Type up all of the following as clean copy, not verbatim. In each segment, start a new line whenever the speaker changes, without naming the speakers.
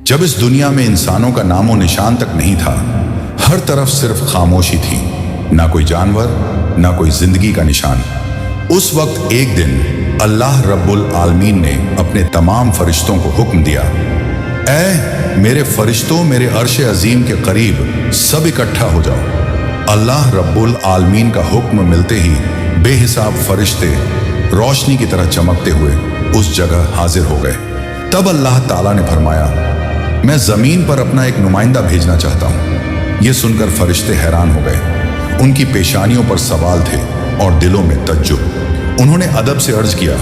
जब इस दुनिया में इंसानों का नामो निशान तक नहीं था, हर तरफ सिर्फ खामोशी थी, ना कोई जानवर, ना कोई जिंदगी का निशान। उस वक्त एक दिन अल्लाह रब्बुल आलमीन ने अपने तमाम फरिश्तों को हुक्म दिया, ऐ मेरे फरिश्तों, मेरे अर्श अजीम के करीब सब इकट्ठा हो जाओ। अल्लाह रब्बुल आलमीन का हुक्म मिलते ही बेहिसाब फरिश्ते रोशनी की तरह चमकते हुए उस जगह हाजिर हो गए। तब अल्लाह ताला ने फरमाया, मैं जमीन पर अपना एक नुमाइंदा भेजना चाहता हूँ। ये सुनकर फरिश्ते हैरान हो गए। उनकी पेशानियों पर सवाल थे और दिलों में तज्जुब। उन्होंने अदब से अर्ज किया,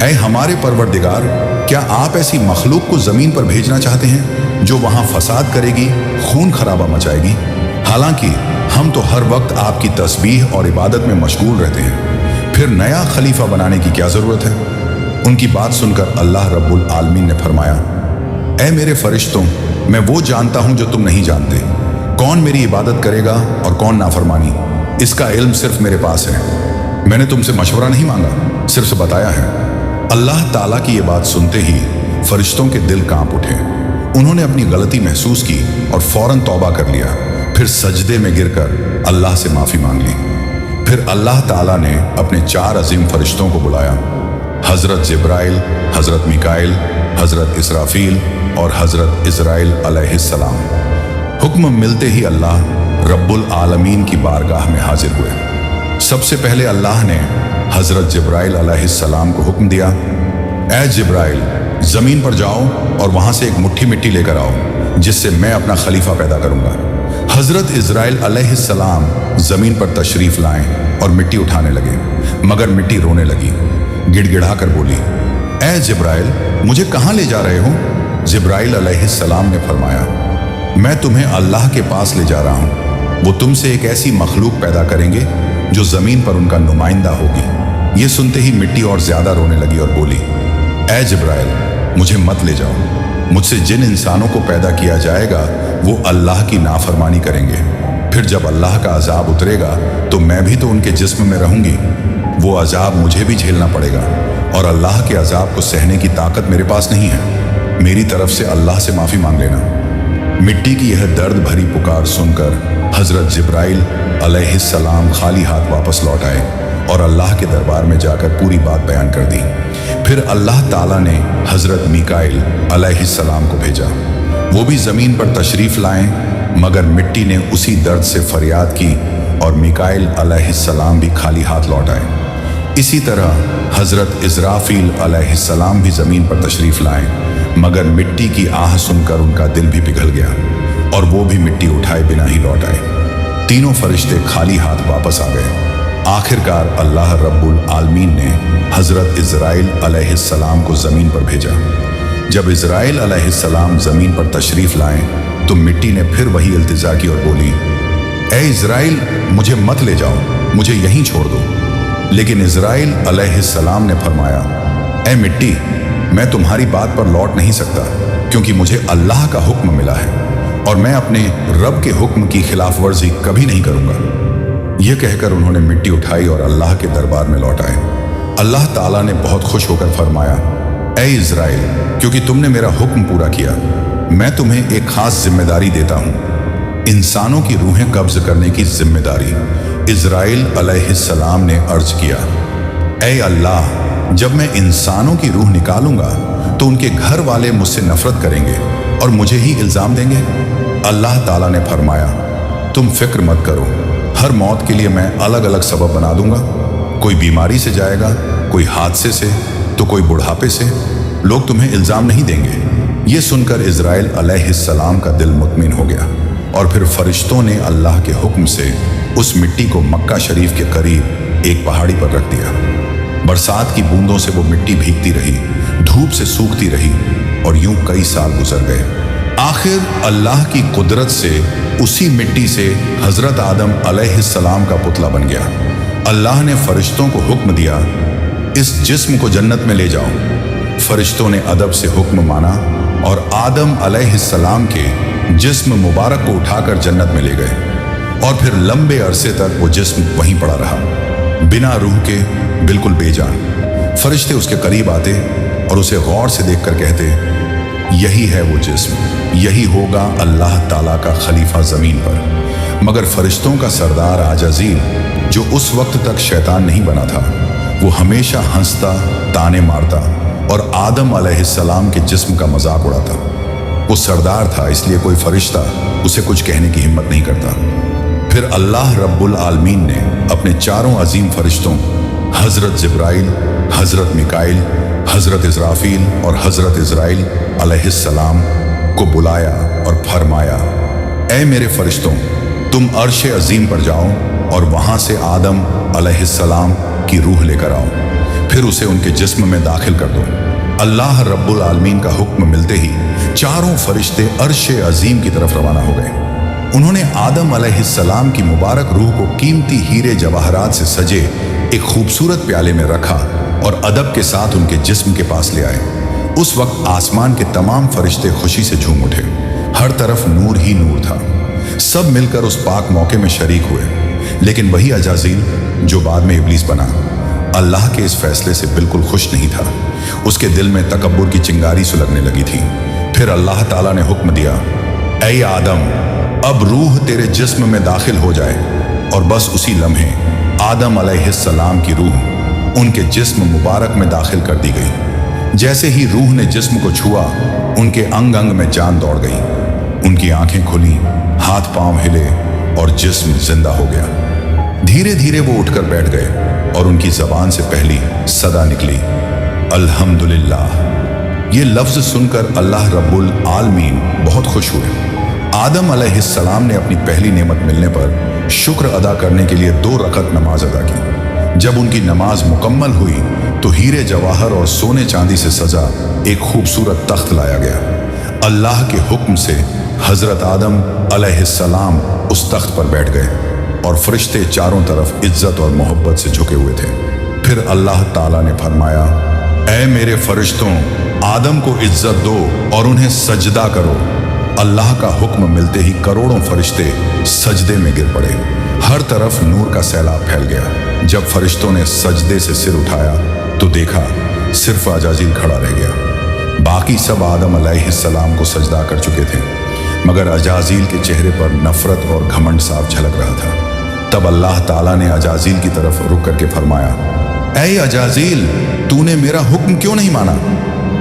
ऐ हमारे परवरदिगार, क्या आप ऐसी मखलूक को जमीन पर भेजना चाहते हैं जो वहां फसाद करेगी, खून खराबा मचाएगी? हालांकि हम तो हर वक्त आपकी तस्बीह और इबादत में मशगूल रहते हैं, फिर नया खलीफा बनाने की क्या जरूरत है? उनकी बात सुनकर अल्लाह रब्बुल आलमीन ने फरमाया, ऐ मेरे फरिश्तों, मैं वो जानता हूं जो तुम नहीं जानते। कौन मेरी इबादत करेगा और कौन नाफरमानी, इसका इल्म सिर्फ मेरे पास है। मैंने तुमसे मशवरा नहीं मांगा, सिर्फ बताया है। अल्लाह ताला की ये बात सुनते ही फरिश्तों के दिल कांप उठे। उन्होंने अपनी गलती महसूस की और फौरन तौबा कर लिया। फिर सजदे में गिरकर अल्लाह से माफी मांग ली। फिर अल्लाह ताला ने अपने 4 अजीम फरिश्तों को बुलाया, हजरत जिब्राइल, हजरत मिकाइल, हजरत इसराफील और हजरत इजराइल अलैहिस्सलाम। हुक्म मिलते ही अल्लाह रब्बुल आलमीन की बारगाह में हाजिर हुए। सबसे पहले अल्लाह ने हजरत जिब्राइल अलैहिस्सलाम को हुक्म दिया, ऐ जिब्राइल, जमीन पर जाओ और वहां से एक मुट्ठी मिट्टी लेकर आओ, जिससे मैं अपना खलीफा पैदा करूंगा। हजरत इजराइल अलैहिस्सलाम जमीन पर तशरीफ लाएं और मिट्टी उठाने लगे, मगर मिट्टी रोने लगी। गिड़गिड़ा कर बोली, ऐ जिब्राइल, मुझे कहाँ ले जा रहे हो? जिब्राइल अलैहिस्सलाम ने फरमाया, मैं तुम्हें अल्लाह के पास ले जा रहा हूँ। वो तुमसे एक ऐसी मखलूक पैदा करेंगे जो जमीन पर उनका नुमाइंदा होगी। ये सुनते ही मिट्टी और ज्यादा रोने लगी और बोली, ऐ जिब्राइल, मुझे मत ले जाओ। मुझसे जिन इंसानों को पैदा किया जाएगा वो अल्लाह की नाफरमानी करेंगे। फिर जब अल्लाह का अजाब उतरेगा तो मैं भी तो उनके जिस्म में रहूंगी। वो अजाब मुझे भी झेलना पड़ेगा और अल्लाह के अजाब को सहने की ताकत मेरे पास नहीं है। मेरी तरफ से अल्लाह से माफी मांग लेना। मिट्टी की यह दर्द भरी पुकार सुनकर हजरत जिब्राइल अलैहिस्सलाम खाली हाथ वापस लौट आए और अल्लाह के दरबार में जाकर पूरी बात बयान कर दी। फिर अल्लाह ताला ने हजरत मिकाइल अलैहिस्सलाम को भेजा। वो भी जमीन पर तशरीफ लाएं, मगर मिट्टी ने उसी दर्द से फरियाद की और मिकाइल अलैहिस्सलाम भी खाली हाथ लौट आए। इसी तरह हजरत इजराफील अलैहिस्सलाम भी जमीन पर तशरीफ लाएं, मगर मिट्टी की आह सुनकर उनका दिल भी पिघल गया और वो भी मिट्टी उठाए बिना ही लौट आए। तीनों फरिश्ते खाली हाथ वापस आ गए। आखिरकार अल्लाह रब्बुल आलमीन ने हजरत इजराइल अलैहिस्सलाम को जमीन पर भेजा। जब इजराइल अलैहिस्सलाम जमीन पर तशरीफ लाएं तो मिट्टी ने फिर वही इल्तिजा की और बोली, ऐ इजराइल, मुझे मत ले जाओ, मुझे यहीं छोड़ दो। लेकिन इजराइल अलैहिस्सलाम ने फरमाया, ऐ मिट्टी, मैं तुम्हारी बात पर लौट नहीं सकता, क्योंकि मुझे अल्लाह का हुक्म मिला है और मैं अपने रब के हुक्म की खिलाफ वर्जी कभी नहीं करूंगा। यह कहकर उन्होंने मिट्टी उठाई और अल्लाह के दरबार में लौट आए। अल्लाह ताला ने बहुत खुश होकर फरमाया, ऐ इजराइल, क्योंकि तुमने मेरा हुक्म पूरा किया, मैं तुम्हें एक खास जिम्मेदारी देता हूं, इंसानों की रूहें कब्ज करने की जिम्मेदारी। इजराइल अलैहिस्सलाम ने अर्ज किया, ऐ अल्लाह, जब मैं इंसानों की रूह निकालूंगा तो उनके घर वाले मुझसे नफरत करेंगे और मुझे ही इल्जाम देंगे। अल्लाह ताला ने फरमाया, तुम फिक्र मत करो, हर मौत के लिए मैं अलग अलग सबब बना दूंगा। कोई बीमारी से जाएगा, कोई हादसे से, तो कोई बुढ़ापे से। लोग तुम्हें इल्जाम नहीं देंगे। ये सुनकर इजराइल अलैहिस्सलाम का दिल मुतमिन हो गया और फिर फरिश्तों ने अल्लाह के हुक्म से उस मिट्टी को मक्का शरीफ के करीब एक पहाड़ी पर रख दिया। बरसात की बूंदों से वो मिट्टी भीगती रही, धूप से सूखती रही और यूं कई साल गुजर गए। आखिर अल्लाह की कुदरत से उसी मिट्टी से हजरत आदम अलैहिस्सलाम का पुतला बन गया। अल्लाह ने फरिश्तों को हुक्म दिया, इस जिस्म को जन्नत में ले जाओ। फरिश्तों ने अदब से हुक्म माना और आदम अलैहिस्सलाम के जिस्म मुबारक को उठाकर जन्नत में ले गए और फिर लंबे अरसे तक वो जिस्म वहीं पड़ा रहा, बिना रूह के, बिल्कुल बेजान। फरिश्ते उसके करीब आते और उसे गौर से देखकर कहते, यही है वो जिस्म, यही होगा अल्लाह ताला का खलीफा ज़मीन पर। मगर फरिश्तों का सरदार आजाज़ील, जो उस वक्त तक शैतान नहीं बना था, वो हमेशा हंसता, ताने मारता और आदम अलैहिस्सलाम के जिस्म का मजाक उड़ाता। वो सरदार था, इसलिए कोई फरिश्ता उसे कुछ कहने की हिम्मत नहीं करता। फिर अल्लाह रब्बुल आलमीन ने अपने चारों अजीम फरिश्तों हज़रत जिब्राइल, हज़रत मिकाइल, हज़रत इज़राफील और हज़रत इज़राइल अलैहिस्सलाम को बुलाया और फरमाया, ऐ मेरे फरिश्तों, तुम अर्श अजीम पर जाओ और वहाँ से आदम अलैहिस्सलाम की रूह लेकर आओ, फिर उसे उनके जिस्म में दाखिल कर दो। अल्लाह रब्बुल आलमीन का हुक्म मिलते ही चारों फरिश्ते अर्श अजीम की तरफ रवाना हो गए। उन्होंने आदम अलैहिस्सलाम की मुबारक रूह को कीमती हीरे जवाहरात से सजे एक खूबसूरत प्याले में रखा और अदब के साथ उनके जिस्म के पास ले आए। उस वक्त आसमान के तमाम फरिश्ते खुशी से झूम उठे। हर तरफ नूर ही नूर था। सब मिलकर उस पाक मौके में शरीक हुए। लेकिन वही अजाजील, जो बाद में इब्लीस बना, अल्लाह के इस फैसले से बिल्कुल खुश नहीं था। उसके दिल में तकब्बुर की चिंगारी सुलगने लगी थी। फिर अल्लाह ताला ने हुक्म दिया, ऐ आदम, अब रूह तेरे जिस्म में दाखिल हो जाए। और बस उसी लम्हे आदम अलैहिस्सलाम की रूह उनके जिस्म मुबारक में दाखिल कर दी गई। जैसे ही रूह ने जिस्म को छुआ, उनके अंग अंग में जान दौड़ गई। उनकी आंखें खुली, हाथ पांव हिले और जिस्म जिंदा हो गया। धीरे धीरे वो उठकर बैठ गए और उनकी जबान से पहली सदा निकली, अल्हम्दुलिल्लाह। ये लफ्ज सुनकर अल्लाह रब्बुल आलमीन बहुत खुश हुए। आदम अलैहिस्सलाम ने अपनी पहली नेमत मिलने पर शुक्र अदा करने के लिए 2 रकत नमाज अदा की। जब उनकी नमाज मुकम्मल हुई तो हीरे जवाहर और सोने चांदी से सजा एक खूबसूरत तख्त लाया गया। अल्लाह के हुक्म से हजरत आदम अलैहिस्सलाम उस तख्त पर बैठ गए और फरिश्ते चारों तरफ इज्जत और मोहब्बत से झुके हुए थे। फिर अल्लाह ताला ने फरमाया, ऐ मेरे फरिश्तों, आदम को इज्जत दो और उन्हें सजदा करो। अल्लाह का हुक्म मिलते ही करोड़ों फरिश्ते सजदे में गिर पड़े। हर तरफ नूर का सैलाब फैल गया। जब फरिश्तों ने सजदे से सिर उठाया तो देखा सिर्फ अजाजील खड़ा रह गया। बाकी सब आदम अलैहिस्सलाम को सजदा कर चुके थे, मगर अजाजील के चेहरे पर नफरत और घमंड साफ झलक रहा था। तब अल्लाह ताला ने अजाजील की तरफ रुक करके फरमाया, ऐ अजाजील, तूने मेरा हुक्म क्यों नहीं माना?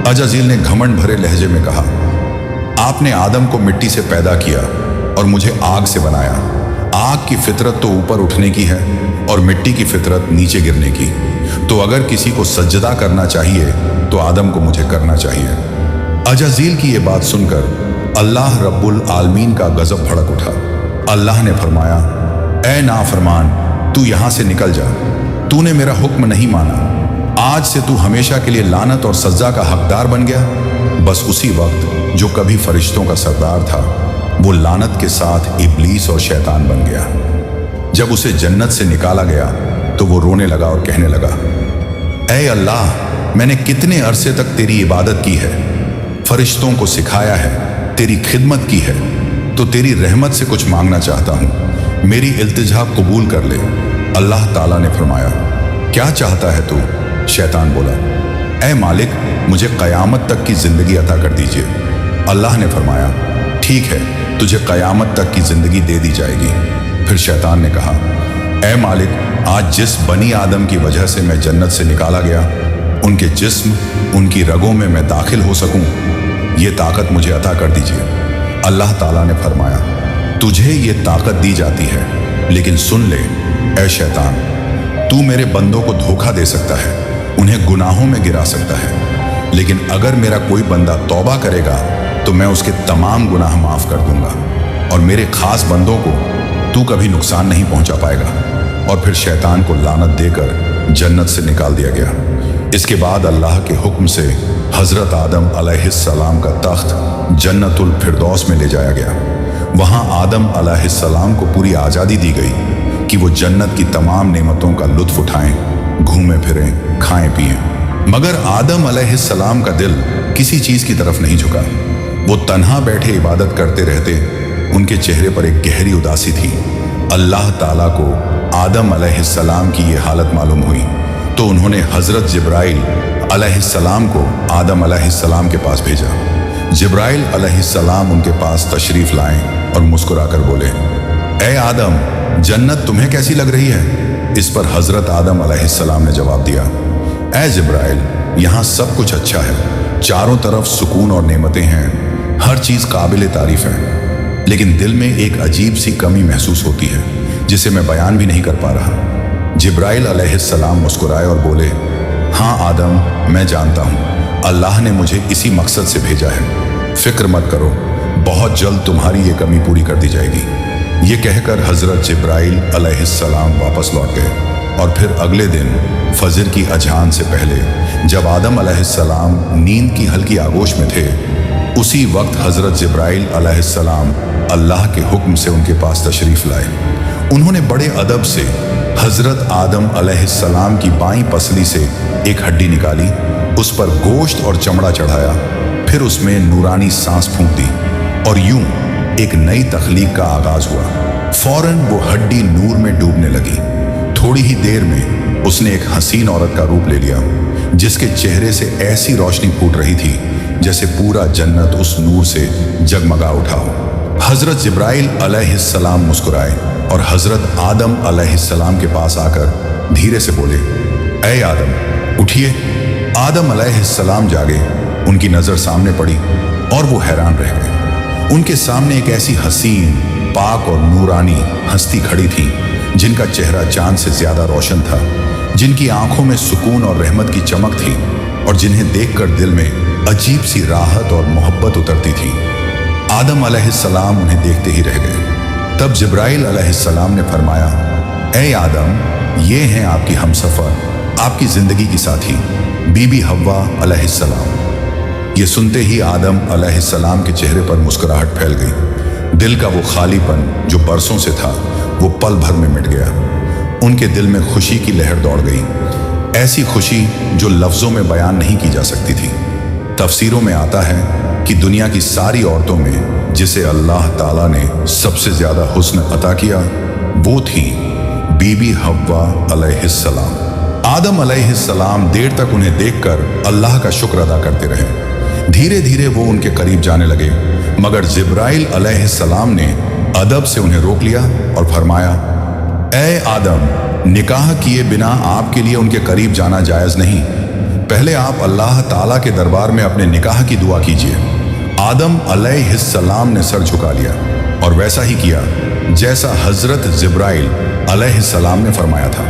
अजाजील ने घमंड भरे लहजे में कहा, आपने आदम को मिट्टी से पैदा किया और मुझे आग से बनाया। आग की फितरत तो ऊपर उठने की है और मिट्टी की फितरत नीचे गिरने की। तो अगर किसी को सजदा करना चाहिए तो आदम को मुझे करना चाहिए। अजाजील की ये बात सुनकर अल्लाह रब्बुल आलमीन का गजब भड़क उठा। अल्लाह ने फरमाया, ऐ नाफरमान, तू यहां से निकल जा। तूने मेरा हुक्म नहीं माना। आज से तू हमेशा के लिए लानत और सजा का हकदार बन गया। बस उसी वक्त जो कभी फरिश्तों का सरदार था, वो लानत के साथ इब्लीस और शैतान बन गया। जब उसे जन्नत से निकाला गया तो वो रोने लगा और कहने लगा, ऐ अल्लाह, मैंने कितने अरसे तक तेरी इबादत की है, फरिश्तों को सिखाया है, तेरी खिदमत की है, तो तेरी रहमत से कुछ मांगना चाहता हूँ। मेरी इल्तिजा कबूल कर ले। अल्लाह ताला ने फरमाया, क्या चाहता है तू? शैतान बोला, ऐ मालिक, मुझे क़यामत तक की ज़िंदगी अता कर दीजिए। अल्लाह ने फरमाया, ठीक है, तुझे क़यामत तक की ज़िंदगी दे दी जाएगी। फिर शैतान ने कहा, ऐ मालिक, आज जिस बनी आदम की वजह से मैं जन्नत से निकाला गया, उनके जिस्म, उनकी रगों में मैं दाखिल हो सकूं, ये ताकत मुझे अता कर दीजिए। अल्लाह ताला ने फरमाया, तुझे ये ताकत दी जाती है, लेकिन सुन ले ऐ शैतान, तू मेरे बंदों को धोखा दे सकता है, उन्हें गुनाहों में गिरा सकता है, लेकिन अगर मेरा कोई बंदा तौबा करेगा तो मैं उसके तमाम गुनाह माफ़ कर दूंगा और मेरे खास बंदों को तू कभी नुकसान नहीं पहुंचा पाएगा। और फिर शैतान को लानत देकर जन्नत से निकाल दिया गया। इसके बाद अल्लाह के हुक्म से हज़रत आदम अलैहिस्सलाम का तख्त जन्नतुल फिरदौस में ले जाया गया। वहाँ आदम अलैहिस्सलाम को पूरी आज़ादी दी गई कि वो जन्नत की तमाम नेमतों का लुत्फ़ उठाएं, घूमें फिरें, खाएं पिएं। मगर आदम अलैहिस्सलाम का दिल किसी चीज़ की तरफ नहीं झुका। वो तन्हा बैठे इबादत करते रहते। उनके चेहरे पर एक गहरी उदासी थी। अल्लाह ताला को आदम अलैहिस्सलाम की ये हालत मालूम हुई तो उन्होंने हज़रत जिब्राइल अलैहिस्सलाम को आदम अलैहिस्सलाम के पास भेजा। जिब्राइल अलैहिस्सलाम उनके पास तशरीफ लाएं और मुस्कुराकर बोले, ए आदम, जन्नत तुम्हें कैसी लग रही है? इस पर हजरत आदम अलैहिस्सलाम ने जवाब दिया, ए जिब्राइल, यहाँ सब कुछ अच्छा है, चारों तरफ सुकून और नेमतें हैं, हर चीज़ काबिल तारीफ है, लेकिन दिल में एक अजीब सी कमी महसूस होती है जिसे मैं बयान भी नहीं कर पा रहा। जिब्राइल अलैहिस्सलाम मुस्कुराए और बोले, हाँ आदम, मैं जानता हूँ, अल्लाह ने मुझे इसी मकसद से भेजा है, फिक्र मत करो, बहुत जल्द तुम्हारी ये कमी पूरी कर दी जाएगी। ये कहकर हजरत जिब्राइल अलैहिस्सलाम वापस लौट गए और फिर अगले दिन फजर की अजान से पहले जब आदम अलैहिस्सलाम नींद की हल्की आगोश में थे, उसी वक्त हजरत जिब्राइल अलैहिस्सलाम अल्लाह के हुक्म से उनके पास तशरीफ लाए। उन्होंने बड़े अदब से हजरत आदम अलैहिस्सलाम की बाईं पसली से एक हड्डी निकाली, उस पर गोश्त और चमड़ा चढ़ाया, फिर उसमें नूरानी सांस फूंक दी और यूं एक नई तख्लीक का आगाज हुआ। फौरन वो हड्डी नूर में डूबने लगी। थोड़ी ही देर में उसने एक हसीन औरत का रूप ले लिया, जिसके चेहरे से ऐसी रोशनी फूट रही थी जैसे पूरा जन्नत उस नूर से जगमगा उठा हो। हजरत जिब्राइल अलैहिस्सलाम मुस्कुराए और हजरत आदम अलैहिस्सलाम के पास आकर धीरे से बोले, ऐ आदम, उठिए। आदम अलैहिस्सलाम जागे, उनकी नजर सामने पड़ी और वो हैरान रह गए। उनके सामने एक ऐसी हसीन, पाक और नूरानी हस्ती खड़ी थी जिनका चेहरा चांद से ज्यादा रोशन था, जिनकी आंखों में सुकून और रहमत की चमक थी और जिन्हें देखकर दिल में अजीब सी राहत और मोहब्बत उतरती थी। आदम अलैहिस्सलाम उन्हें देखते ही रह गए। तब जिब्राइल अलैहिस्सलाम ने फरमाया, ऐ आदम, ये हैं आपकी हमसफर, आपकी जिंदगी की साथी बीबी हव्वा अलैहिस्सलाम। ये सुनते ही आदम अलैहिस्सलाम के चेहरे पर मुस्कुराहट फैल गई। दिल का वो खालीपन जो बरसों से था, वो पल भर में मिट गया। उनके दिल में खुशी की लहर दौड़ गई, ऐसी खुशी जो लफ्जों में बयान नहीं की जा सकती थी। तफसीरों में आता है कि दुनिया की सारी औरतों में जिसे अल्लाह ताला ने सबसे ज्यादा हुस्न अता किया, वो थी बीबी हव्वा अलैहिस्सलाम। आदम अलैहिस्सलाम देर तक उन्हें देखकर अल्लाह का शुक्र अदा करते रहे। धीरे धीरे वो उनके करीब जाने लगे, मगर जिब्राइल अलैहिस्सलाम ने अदब से उन्हें रोक लिया और फरमाया, ऐ आदम, निकाह किए बिना आपके लिए उनके करीब जाना जायज़ नहीं। पहले आप अल्लाह ताला के दरबार में अपने निकाह की दुआ कीजिए। आदम अलैहिस्सलाम ने सर झुका लिया और वैसा ही किया जैसा हजरत जिब्राइल अलैहिस्सलाम ने फरमाया था।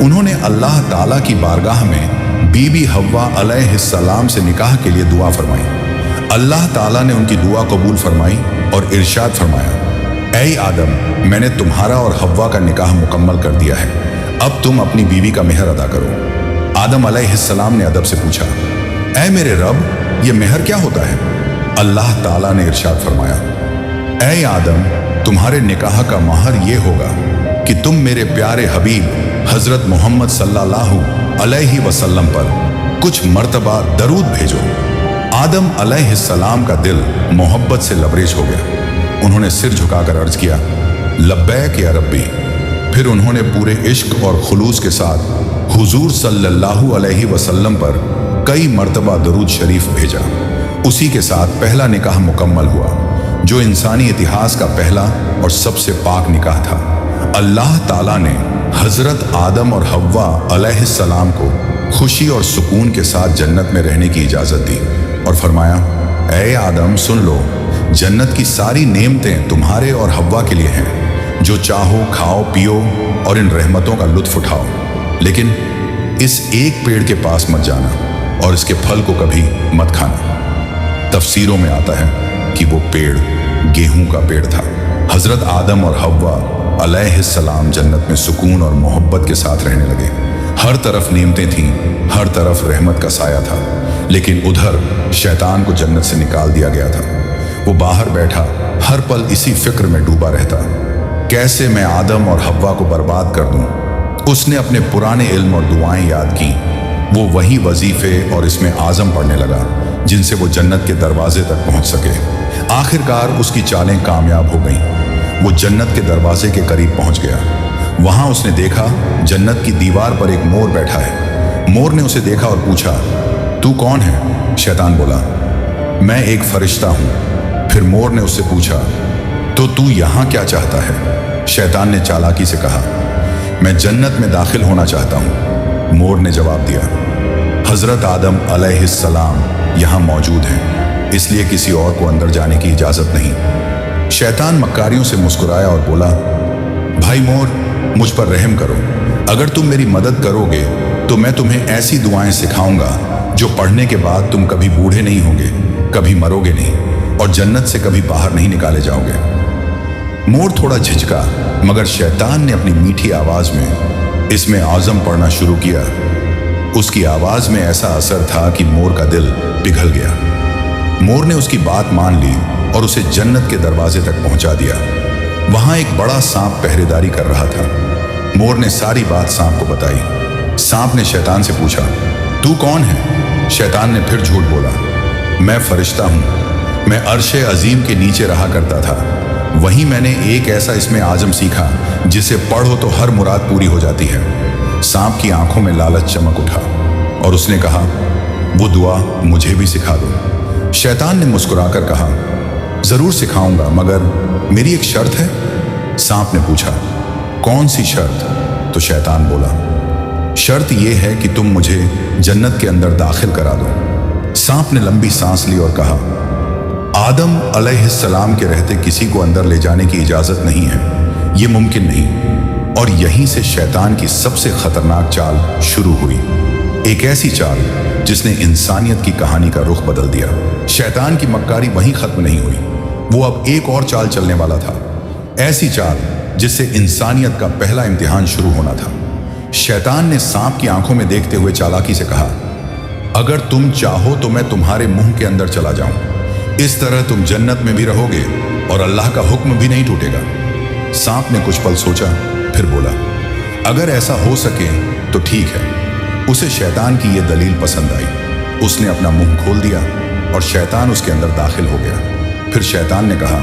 उन्होंने अल्लाह ताला की बारगाह में बीबी हव्वा अलैहिस्सलाम से निकाह के लिए दुआ फरमाई। अल्लाह ताला ने उनकी दुआ कबूल फरमाई और इरशाद फरमाया, ऐ आदम, मैंने तुम्हारा और हव्वा का निकाह मुकम्मल कर दिया है, अब तुम अपनी बीवी का मेहर अदा करो। आदम अलैहिस्सलाम ने अदब से पूछा, ऐ मेरे रब, ये मेहर क्या होता है? अल्लाह ताला ने इरशाद फरमाया, ऐ आदम, तुम्हारे निकाह का महर ये होगा कि तुम मेरे प्यारे हबीब हजरत मोहम्मद सल्लल्लाहु अलैहि वसल्लम पर कुछ मर्तबा दरूद भेजो। आदम अलैहिस्सलाम का दिल मोहब्बत से लबरेज हो गया। उन्होंने सिर झुकाकर अर्ज किया, लब्बैक या रब्बी। फिर उन्होंने पूरे इश्क और खुलूस के साथ हुजूर सल्लल्लाहु अलैहि वसल्लम पर कई मर्तबा दरूद शरीफ भेजा। उसी के साथ पहला निकाह मुकम्मल हुआ, जो इंसानी इतिहास का पहला और सबसे पाक निकाह था। अल्लाह ताला ने हजरत आदम और हव्वा अलैहिस्सलाम को खुशी और सुकून के साथ जन्नत में रहने की इजाज़त दी और फरमाया, ऐ आदम, सुन लो, जन्नत की सारी नेमतें तुम्हारे और हव्वा के लिए हैं। जो चाहो खाओ पियो और इन रहमतों का लुत्फ उठाओ, लेकिन इस एक पेड़ के पास मत जाना और इसके फल को कभी मत खाना। तफसीरों में आता है कि वो पेड़ गेहूं का पेड़ था। हजरत आदम और हव्वा अलैहिस्सलाम जन्नत में सुकून और मोहब्बत के साथ रहने लगे। हर तरफ नेमतें थीं, हर तरफ रहमत का साया था, लेकिन उधर शैतान को जन्नत से निकाल दिया गया था। वो बाहर बैठा हर पल इसी फिक्र में डूबा रहता, कैसे मैं आदम और हव्वा को बर्बाद कर दूं। उसने अपने पुराने इल्म और दुआएं याद की। वो वही वजीफे और इसमें आज़म पढ़ने लगा जिनसे वो जन्नत के दरवाजे तक पहुंच सके। आखिरकार उसकी चालें कामयाब हो गईं। वो जन्नत के दरवाजे के करीब पहुंच गया। वहां उसने देखा जन्नत की दीवार पर एक मोर बैठा है। मोर ने उसे देखा और पूछा, तू कौन है? शैतान बोला, मैं एक फरिश्ता हूं। फिर मोर ने उससे पूछा, तो तू यहां क्या चाहता है? शैतान ने चालाकी से कहा, मैं जन्नत में दाखिल होना चाहता हूं। मोर ने जवाब दिया, हजरत आदम अलैहिस्सलाम यहां मौजूद हैं, इसलिए किसी और को अंदर जाने की इजाजत नहीं। शैतान मक्कारियों से मुस्कुराया और बोला, भाई मोर, मुझ पर रहम करो। अगर तुम मेरी मदद करोगे तो मैं तुम्हें ऐसी दुआएं सिखाऊंगा जो पढ़ने के बाद तुम कभी बूढ़े नहीं होगे, कभी मरोगे नहीं और जन्नत से कभी बाहर नहीं निकाले जाओगे। मोर थोड़ा झिझका, मगर शैतान ने अपनी मीठी आवाज में इसमें आज़म पढ़ना शुरू किया। उसकी आवाज में ऐसा असर था कि मोर का दिल पिघल गया। मोर ने उसकी बात मान ली और उसे जन्नत के दरवाजे तक पहुंचा दिया। वहां एक बड़ा सांप पहरेदारी कर रहा था। मोर ने सारी बात सांप को बताई। सांप ने शैतान से पूछा, तू कौन है? शैतान ने फिर झूठ बोला, मैं फरिश्ता हूं। मैं अर्शे अजीम के नीचे रहा करता था। वहीं मैंने एक ऐसा इसमें आजम सीखा जिसे पढ़ो तो हर मुराद पूरी हो जाती है। सांप की आंखों में लालच चमक उठा और उसने कहा, वो दुआ मुझे भी सिखा दो। शैतान ने मुस्कुराकर कहा, जरूर सिखाऊंगा, मगर मेरी एक शर्त है। सांप ने पूछा, कौन सी शर्त? तो शैतान बोला, शर्त यह है कि तुम मुझे जन्नत के अंदर दाखिल करा दो। सांप ने लंबी सांस ली और कहा, आदम अलैहिस्सलाम के रहते किसी को अंदर ले जाने की इजाजत नहीं है, ये मुमकिन नहीं। और यहीं से शैतान की सबसे खतरनाक चाल शुरू हुई, एक ऐसी चाल जिसने इंसानियत की कहानी का रुख बदल दिया। शैतान की मक्कारी वहीं खत्म नहीं हुई, वो अब एक और चाल चलने वाला था, ऐसी चाल जिससे इंसानियत का पहला इम्तिहान शुरू होना था। शैतान ने सांप की आंखों में देखते हुए चालाकी से कहा, अगर तुम चाहो तो मैं तुम्हारे मुंह के अंदर चला जाऊं। इस तरह तुम जन्नत में भी रहोगे और अल्लाह का हुक्म भी नहीं टूटेगा। सांप ने कुछ पल सोचा, फिर बोला, अगर ऐसा हो सके तो ठीक है। उसे शैतान की यह दलील पसंद आई। उसने अपना मुंह खोल दिया और शैतान उसके अंदर दाखिल हो गया। फिर शैतान ने कहा,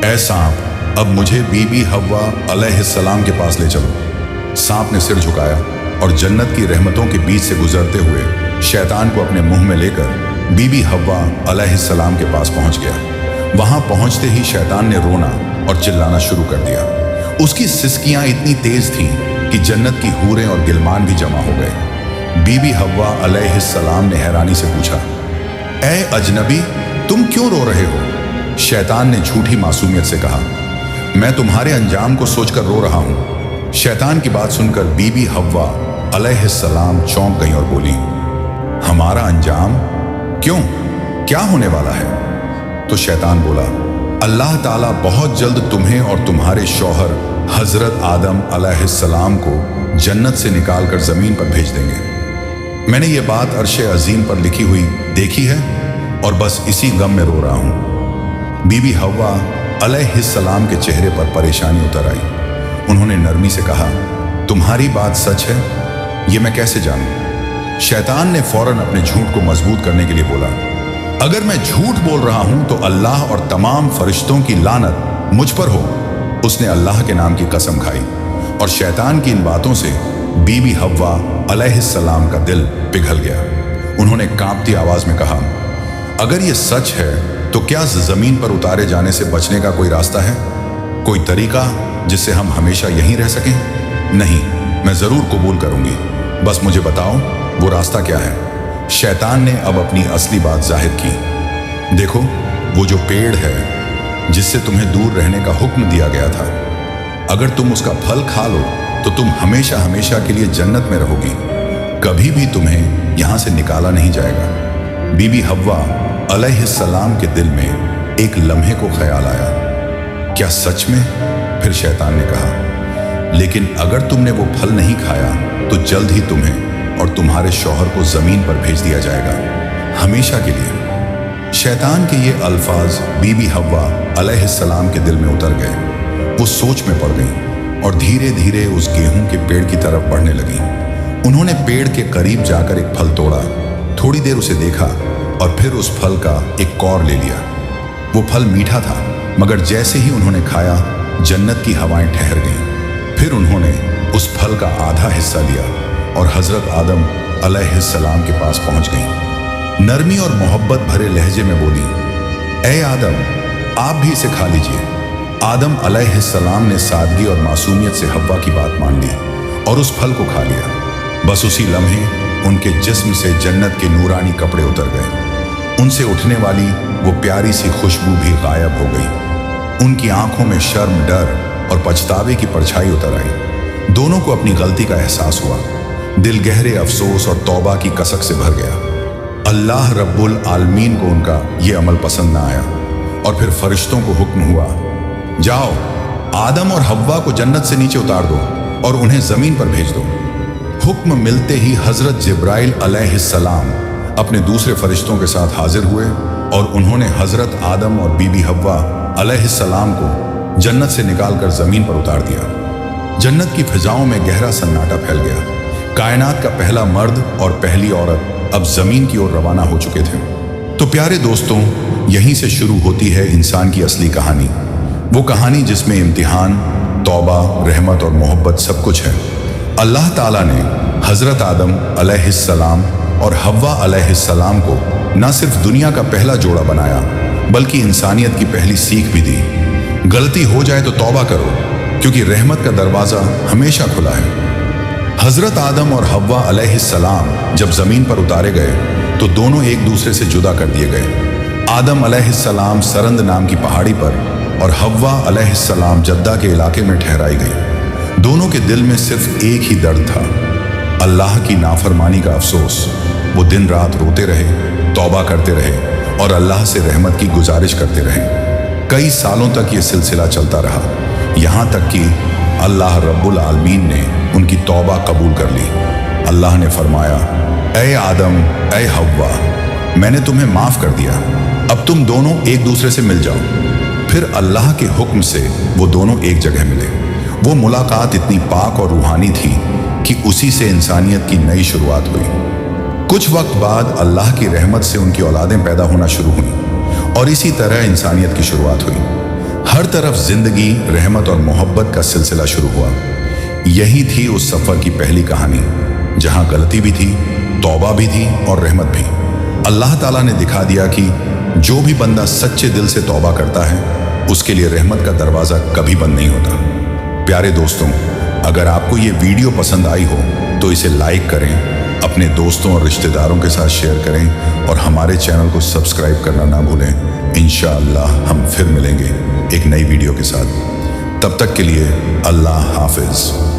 ऐ सांप, अब मुझे बीबी हव्वा अलैहिस्सलाम के पास ले चलो। सांप ने सिर झुकाया और जन्नत की रहमतों के बीच से गुजरते हुए शैतान को अपने मुंह में लेकर बीबी हव्वा अलैहिस्सलाम के पास पहुंच गया। वहां पहुंचते ही शैतान ने रोना और चिल्लाना शुरू कर दिया। उसकी सिसकियां इतनी तेज थीं कि जन्नत की हूरें और गिलमान भी जमा हो गए। बीबी हव्वा अलैहिस्सलाम ने हैरानी से पूछा, ऐ अजनबी, तुम क्यों रो रहे हो? शैतान ने झूठी मासूमियत से कहा, मैं तुम्हारे अंजाम को सोचकर रो रहा हूं। शैतान की बात सुनकर बीबी हव्वा अलैहिस्सलाम चौंक गई और बोली, हमारा अंजाम? क्यों, क्या होने वाला है? तो शैतान बोला, अल्लाह ताला बहुत जल्द तुम्हें और तुम्हारे शौहर हजरत आदम अलैहिस्सलाम को जन्नत से निकालकर जमीन पर भेज देंगे। मैंने ये बात अर्शे अजीम पर लिखी हुई देखी है और बस इसी गम में रो रहा हूं। बीबी हव्वा अलैहिस्सलाम के चेहरे पर परेशानी उतर आई। उन्होंने नरमी से कहा, तुम्हारी बात सच है, ये मैं कैसे जानूं? शैतान ने फौरन अपने झूठ को मजबूत करने के लिए बोला, अगर मैं झूठ बोल रहा हूं तो अल्लाह और तमाम फरिश्तों की लानत मुझ पर हो। उसने अल्लाह के नाम की कसम खाई और शैतान की इन बातों से बीबी हव्वा अलैहिस्सलाम का दिल पिघल गया। उन्होंने कांपती आवाज में कहा, अगर ये सच है तो क्या जमीन पर उतारे जाने से बचने का कोई रास्ता है? कोई तरीका जिससे हम हमेशा यहीं रह सकें? नहीं, मैं जरूर कबूल करूंगी, बस मुझे बताओ वो रास्ता क्या है? शैतान ने अब अपनी असली बात जाहिर की। देखो, वो जो पेड़ है जिससे तुम्हें दूर रहने का हुक्म दिया गया था, अगर तुम उसका फल खा लो तो तुम हमेशा हमेशा के लिए जन्नत में रहोगी, कभी भी तुम्हें यहां से निकाला नहीं जाएगा। बीबी हव्वा अलैहिस्सलाम के दिल में एक लम्हे को ख्याल आया, क्या सच में? फिर शैतान ने कहा, लेकिन अगर तुमने वो फल नहीं खाया तो जल्द ही तुम्हें और तुम्हारे शौहर को जमीन पर भेज दिया जाएगा, हमेशा के लिए। शैतान के ये अल्फाज बीबी हव्वा अलैहिस्सलाम के दिल में उतर गए। वो सोच में पड़ गईं और धीरे धीरे उस गेहूं के पेड़ की तरफ बढ़ने लगी। उन्होंने पेड़ के करीब जाकर एक फल तोड़ा, थोड़ी देर उसे देखा और फिर उस फल का एक कौर ले लिया। वो फल मीठा था, मगर जैसे ही उन्होंने खाया जन्नत की हवाएं ठहर गईं। फिर उन्होंने उस फल का आधा हिस्सा लिया और हजरत आदम अलैहिस्सलाम के पास पहुंच गईं। नरमी और मोहब्बत भरे लहजे में बोली, ए आदम, आप भी इसे खा लीजिए। आदम अलैहिस्सलाम ने सादगी और मासूमियत से हव्वा की बात मान ली और उस फल को खा लिया। बस उसी लम्हे उनके जिस्म से जन्नत के नूरानी कपड़े उतर गए। उनसे उठने वाली वो प्यारी सी खुशबू भी गायब हो गई। उनकी आंखों में शर्म, डर और पछतावे की परछाई उतर आई। दोनों को अपनी गलती का एहसास हुआ। दिल गहरे अफसोस और तौबा की कसक से भर गया। अल्लाह रब्बुल आलमीन को उनका ये अमल पसंद ना आया और फिर फरिश्तों को हुक्म हुआ, जाओ आदम और हव्वा को जन्नत से नीचे उतार दो और उन्हें जमीन पर भेज दो। हुक्म मिलते ही हजरत जिब्राइल अलैहिस्सलाम अपने दूसरे फरिश्तों के साथ हाजिर हुए और उन्होंने हजरत आदम और बीबी हव्वा अलैहिस्सलाम को जन्नत से निकालकर जमीन पर उतार दिया। जन्नत की फिजाओं में गहरा सन्नाटा फैल गया। कायनात का पहला मर्द और पहली औरत अब जमीन की ओर रवाना हो चुके थे। तो प्यारे दोस्तों, यहीं से शुरू होती है इंसान की असली कहानी। वो कहानी जिसमें इम्तिहान, तौबा, रहमत और मोहब्बत सब कुछ है। अल्लाह ताला ने हजरत आदम अलैहिस्सलाम और हव्वा अलैहिस्सलाम को न सिर्फ दुनिया का पहला जोड़ा बनाया, बल्कि इंसानियत की पहली सीख भी दी। गलती हो जाए तो तौबा करो, क्योंकि रहमत का दरवाजा हमेशा खुला है। हजरत आदम और हव्वा अलैहिस्सलाम जब जमीन पर उतारे गए तो दोनों एक दूसरे से जुदा कर दिए गए। आदम अलैहिस्सलाम सरंद नाम की पहाड़ी पर और हव्वा अलैहिस्सलाम जद्दा के इलाके में ठहराई गई। दोनों के दिल में सिर्फ एक ही दर्द था, अल्लाह की नाफरमानी का अफसोस। वो दिन रात रोते रहे, तौबा करते रहे और अल्लाह से रहमत की गुजारिश करते रहे। कई सालों तक ये सिलसिला चलता रहा, यहाँ तक कि अल्लाह रब्बुल आलमीन ने उनकी तौबा कबूल कर ली। अल्लाह ने फरमाया, ए आदम, ए हव्वा, मैंने तुम्हें माफ कर दिया, अब तुम दोनों एक दूसरे से मिल जाओ। फिर अल्लाह के हुक्म से वो दोनों एक जगह मिले। वो मुलाकात इतनी पाक और रूहानी थी कि उसी से इंसानियत की नई शुरुआत हुई। कुछ वक्त बाद अल्लाह की रहमत से उनकी औलादें पैदा होना शुरू हुई और इसी तरह इंसानियत की शुरुआत हुई। हर तरफ जिंदगी, रहमत और मोहब्बत का सिलसिला शुरू हुआ। यही थी उस सफर की पहली कहानी, जहां गलती भी थी, तौबा भी थी और रहमत भी। अल्लाह ताला ने दिखा दिया कि जो भी बंदा सच्चे दिल से तौबा करता है, उसके लिए रहमत का दरवाजा कभी बंद नहीं होता। प्यारे दोस्तों, अगर आपको ये वीडियो पसंद आई हो तो इसे लाइक करें, अपने दोस्तों और रिश्तेदारों के साथ शेयर करें और हमारे चैनल को सब्सक्राइब करना ना भूलें। इंशाअल्लाह हम फिर मिलेंगे एक नई वीडियो के साथ। तब तक के लिए अल्लाह हाफिज।